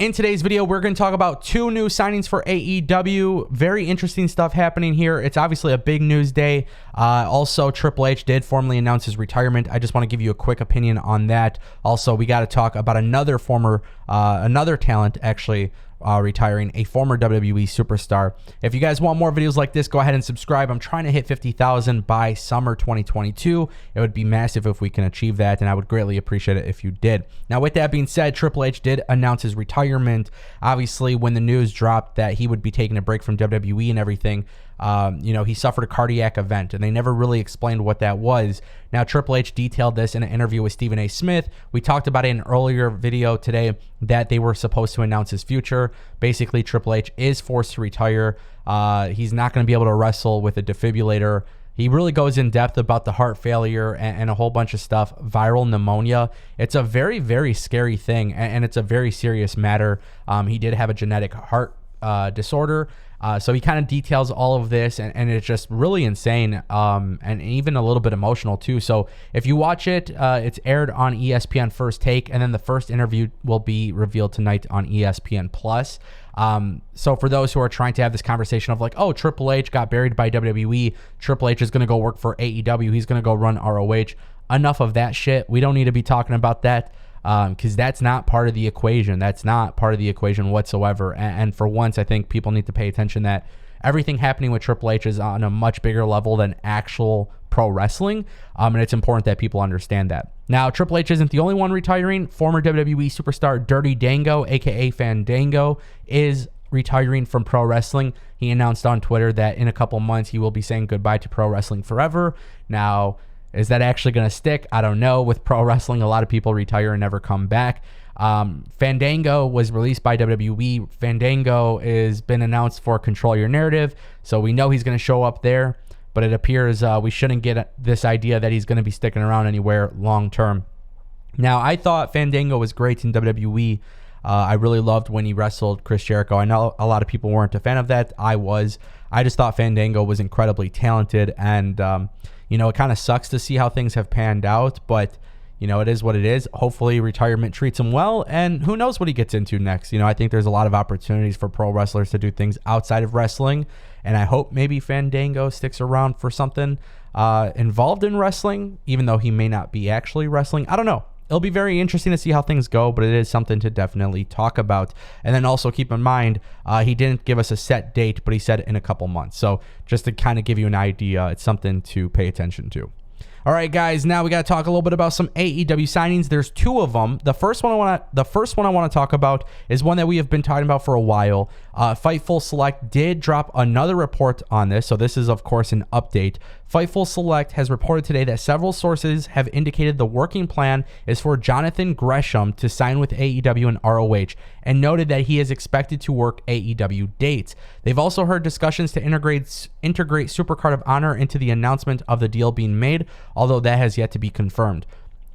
In today's video, we're going to talk about two new signings for AEW. Very interesting stuff happening here. It's obviously a big news day. Also, Triple H did formally announce his retirement. I just want to give you a quick opinion on that. Also, we got to talk about another talent actually retiring, a former WWE superstar. If you guys want more videos like this, go ahead and subscribe. I'm trying to hit 50,000 by summer 2022. It would be massive if we can achieve that, and I would greatly appreciate it if you did. Now, with that being said, Triple H did announce his retirement. Obviously, when the news dropped that he would be taking a break from WWE and everything, he suffered a cardiac event, and they never really explained what that was. Now, Triple H detailed this in an interview with Stephen A. Smith. We talked about it in an earlier video today that they were supposed to announce his future. Basically, Triple H is forced to retire. He's not going to be able to wrestle with a defibrillator. He really goes in depth about the heart failure and a whole bunch of stuff. Viral pneumonia. It's a very, very scary thing, and it's a very serious matter. He did have a genetic heart disorder. So he kind of details all of this, and it's just really insane, and even a little bit emotional too. So if you watch it, it's aired on ESPN First Take, and then the first interview will be revealed tonight on ESPN Plus. So for those who are trying to have this conversation of like, oh, Triple H got buried by WWE, Triple H is going to go work for AEW, he's going to go run ROH. Enough of that shit. We don't need to be talking about that. Because that's not part of the equation. That's not part of the equation whatsoever. And for once, I think people need to pay attention that everything happening with Triple H is on a much bigger level than actual pro wrestling. And it's important that people understand that. Now, Triple H isn't the only one retiring. Former WWE superstar Dirty Dango, aka Fandango, is retiring from pro wrestling. He announced on Twitter that in a couple months he will be saying goodbye to pro wrestling forever. Now, is that actually going to stick? I don't know. With pro wrestling, a lot of people retire and never come back. Fandango was released by WWE. Fandango has been announced for Control Your Narrative, so we know he's going to show up there, but it appears we shouldn't get this idea that he's going to be sticking around anywhere long term. Now, I thought Fandango was great in WWE. I really loved when he wrestled Chris Jericho. I know a lot of people weren't a fan of that. I was. I just thought Fandango was incredibly talented, and it kind of sucks to see how things have panned out, but it is what it is. Hopefully retirement treats him well, and who knows what he gets into next. I think there's a lot of opportunities for pro wrestlers to do things outside of wrestling, and I hope maybe Fandango sticks around for something involved in wrestling, even though he may not be actually wrestling. I don't know. It'll be very interesting to see how things go, but it is something to definitely talk about. And then also keep in mind, he didn't give us a set date, but he said in a couple months. So just to kind of give you an idea, it's something to pay attention to. All right, guys, now we got to talk a little bit about some AEW signings. There's two of them. The first one I want to talk about is one that we have been talking about for a while. Fightful Select did drop another report on this, so this is, of course, an update. Fightful Select has reported today that several sources have indicated the working plan is for Jonathan Gresham to sign with AEW and ROH, and noted that he is expected to work AEW dates. They've also heard discussions to integrate Supercard of Honor into the announcement of the deal being made, although that has yet to be confirmed.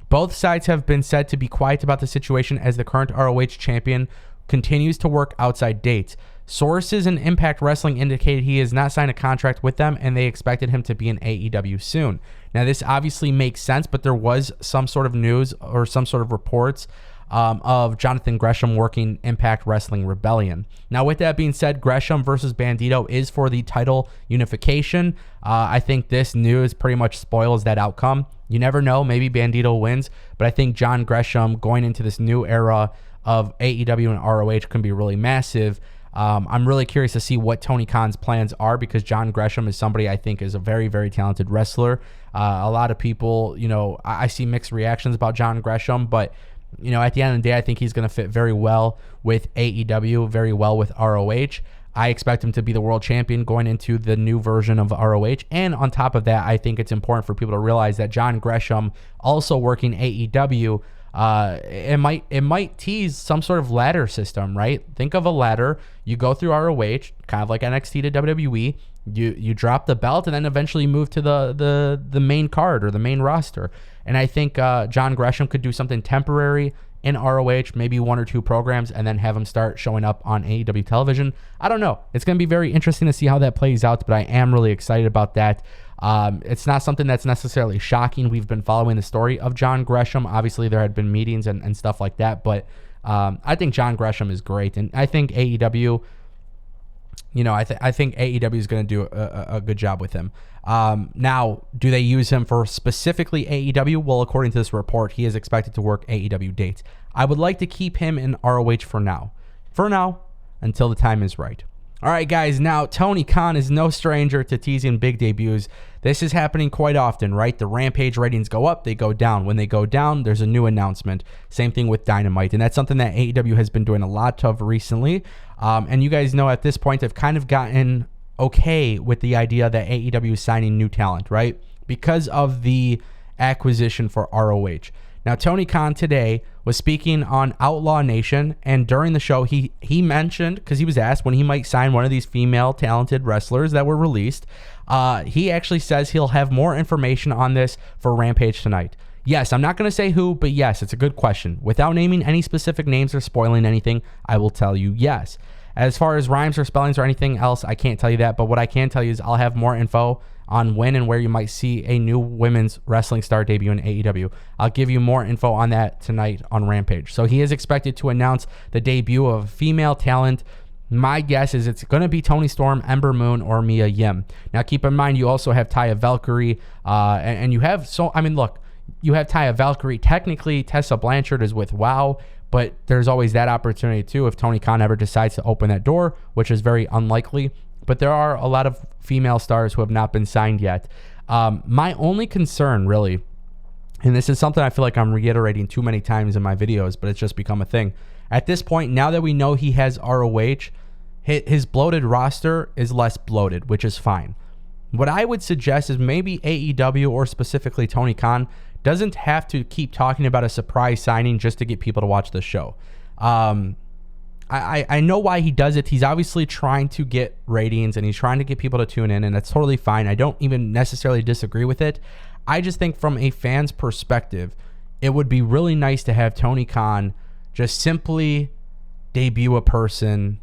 Both sides have been said to be quiet about the situation as the current ROH champion continues to work outside dates. Sources in Impact Wrestling indicated he has not signed a contract with them, and they expected him to be in AEW soon. Now, this obviously makes sense, but there was some sort of news or some sort of reports of Jonathan Gresham working Impact Wrestling Rebellion. Now, with that being said, Gresham versus Bandito is for the title unification. I think this news pretty much spoils that outcome. You never know. Maybe Bandito wins, but I think John Gresham going into this new era of AEW and ROH can be really massive. I'm really curious to see what Tony Khan's plans are, because John Gresham is somebody I think is a very, very talented wrestler. A lot of people, I see mixed reactions about John Gresham, but at the end of the day, I think he's going to fit very well with AEW, very well with ROH. I expect him to be the world champion going into the new version of ROH. And on top of that, I think it's important for people to realize that John Gresham also working AEW, it might tease some sort of ladder system, right? Think of a ladder. You go through ROH, kind of like NXT to WWE. You drop the belt and then eventually move to the main card or the main roster. And I think John Gresham could do something temporary in ROH, maybe one or two programs, and then have him start showing up on AEW television. I don't know. It's going to be very interesting to see how that plays out, but I am really excited about that. It's not something that's necessarily shocking. We've been following the story of John Gresham. Obviously, there had been meetings and stuff like that, but I think John Gresham is great, and I think AEW, I think AEW is going to do a good job with him. Now, do they use him for specifically AEW? Well, according to this report, he is expected to work AEW dates. I would like to keep him in ROH for now. Until the time is right. All right, guys. Now, Tony Khan is no stranger to teasing big debuts. This is happening quite often, right? The Rampage ratings go up, they go down. When they go down, there's a new announcement. Same thing with Dynamite, and that's something that AEW has been doing a lot of recently. And you guys know at this point, I've kind of gotten okay with the idea that AEW is signing new talent, right? Because of the acquisition for ROH. Now, Tony Khan today was speaking on Outlaw Nation, and during the show, he mentioned, because he was asked when he might sign one of these female talented wrestlers that were released, he actually says he'll have more information on this for Rampage tonight. Yes, I'm not going to say who, but yes, it's a good question. Without naming any specific names or spoiling anything, I will tell you yes. As far as rhymes or spellings or anything else, I can't tell you that, but what I can tell you is I'll have more info on when and where you might see a new women's wrestling star debut in AEW. I'll give you more info on that tonight on Rampage. So he is expected to announce the debut of female talent. My guess is it's going to be Toni Storm, Ember Moon, or Mia Yim. Now, keep in mind, you also have Taya Valkyrie, and you have, you have Taya Valkyrie. Technically, Tessa Blanchard is with WoW, but there's always that opportunity too if Tony Khan ever decides to open that door, which is very unlikely. But there are a lot of female stars who have not been signed yet. My only concern, really, and this is something I feel like I'm reiterating too many times in my videos, but it's just become a thing. At this point, now that we know he has ROH, his bloated roster is less bloated, which is fine. What I would suggest is maybe AEW, or specifically Tony Khan, doesn't have to keep talking about a surprise signing just to get people to watch the show. I know why he does it. He's obviously trying to get ratings and he's trying to get people to tune in, and that's totally fine. I don't even necessarily disagree with it. I just think from a fan's perspective, it would be really nice to have Tony Khan just simply debut a person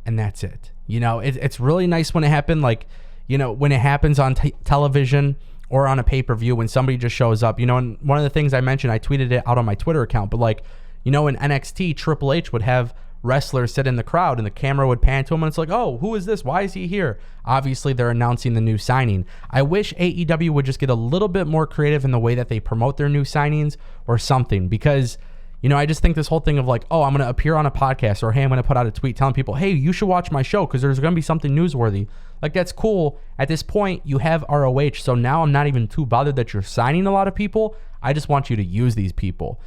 and that's it. It's really nice when it happens, when it happens on television or on a pay-per-view, when somebody just shows up, and one of the things I mentioned, I tweeted it out on my Twitter account, but in NXT, Triple H would have wrestlers sit in the crowd and the camera would pan to him and it's like, oh, who is this? Why is he here? Obviously, they're announcing the new signing. I wish AEW would just get a little bit more creative in the way that they promote their new signings or something, because, I just think this whole thing of I'm going to appear on a podcast, or, hey, I'm going to put out a tweet telling people, hey, you should watch my show because there's going to be something newsworthy. That's cool. At this point, you have ROH, so now I'm not even too bothered that you're signing a lot of people. I just want you to use these people.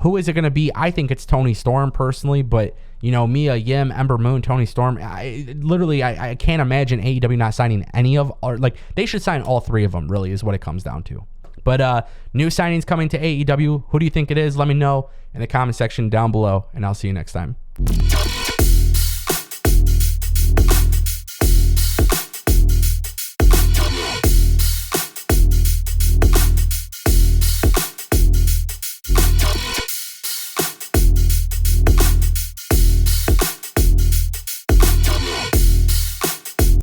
Who is it going to be? I think it's Toni Storm personally, but Mia Yim, Ember Moon, Toni Storm. I can't imagine AEW not signing any of, or they should sign all three of them. Really, is what it comes down to. But new signings coming to AEW. Who do you think it is? Let me know in the comment section down below, and I'll see you next time.